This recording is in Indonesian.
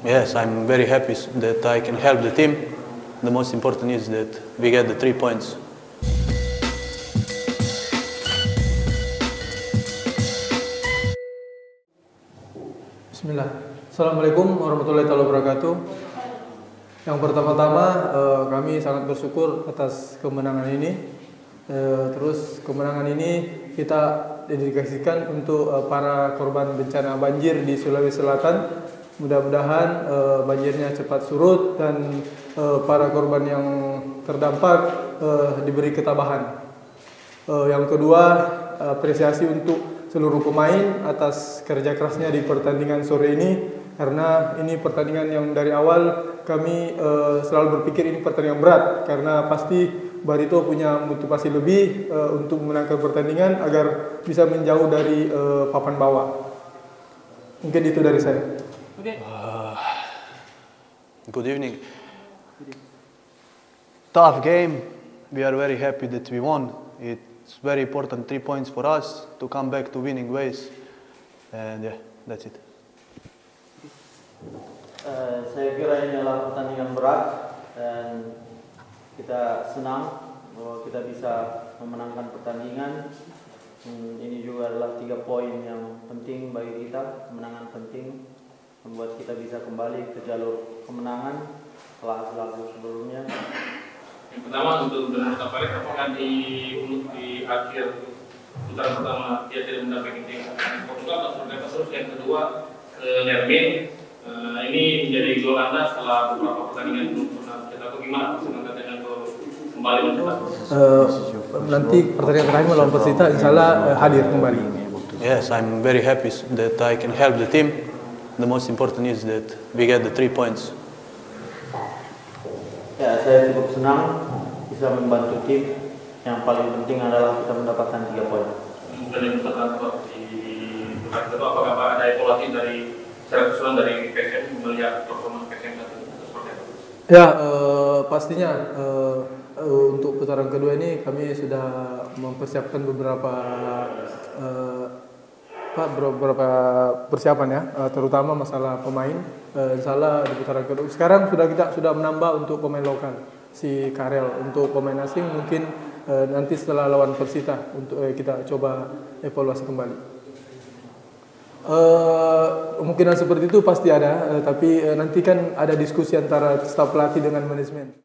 Yes, I'm very happy that I can help the team. The most important is that we get the 3 points. Bismillah. Assalamualaikum warahmatullahi wabarakatuh. Yang pertama-tama kami sangat bersyukur atas kemenangan ini. Terus kemenangan ini kita dedikasikan untuk para korban bencana banjir di Sulawesi Selatan. Mudah-mudahan banjirnya cepat surut dan para korban yang terdampak diberi ketabahan. Yang kedua, apresiasi untuk seluruh pemain atas kerja kerasnya di pertandingan sore ini, karena ini pertandingan yang dari awal kami selalu berpikir ini pertandingan berat, karena pasti Barito punya motivasi lebih untuk memenangkan pertandingan agar bisa menjauh dari papan bawah. Mungkin itu dari saya. Good evening. Tough game. We are very happy that we won. It's very important 3 points for us to come back to winning ways. And yeah, that's it. Saya kira ini adalah pertandingan berat dan kita senang bahwa kita bisa memenangkan pertandingan. Ini juga adalah 3 poin yang penting bagi kita, kemenangan penting membuat kita bisa kembali ke jalur kemenangan setelah hasil-hasil sebelumnya. Yang pertama untuk menurut Aparek, apakah di akhir putaran pertama dia tidak mendapat tim Portugal atau seperti apa? Terus yang kedua ke Nermin, ini menjadi gol Anda setelah beberapa pertandingan belum pernah cetak, atau gimana dengan kembali mencetak? Nanti pertandingan terakhir melawan Persita insyaallah hadir kembali. Yes, I'm very happy that I can help the team. The most important is that we get the 3 points. Ya, saya cukup senang bisa membantu tim. Yang paling penting adalah kita mendapatkan 3 poin. Dari putaran kedua, apakah ada evaluasi dari secara keseluruhan dari PSM melihat performa PSM saat ini seperti apa? Ya, pastinya untuk putaran kedua ini kami sudah mempersiapkan beberapa persiapan ya, terutama masalah pemain. Insyaallah di putaran kedua sekarang kita sudah menambah untuk pemain lokal si Karel. Untuk pemain asing mungkin nanti setelah lawan Persita untuk kita coba evaluasi kembali. Kemungkinan seperti itu pasti ada, tapi nanti kan ada diskusi antara staf pelatih dengan manajemen.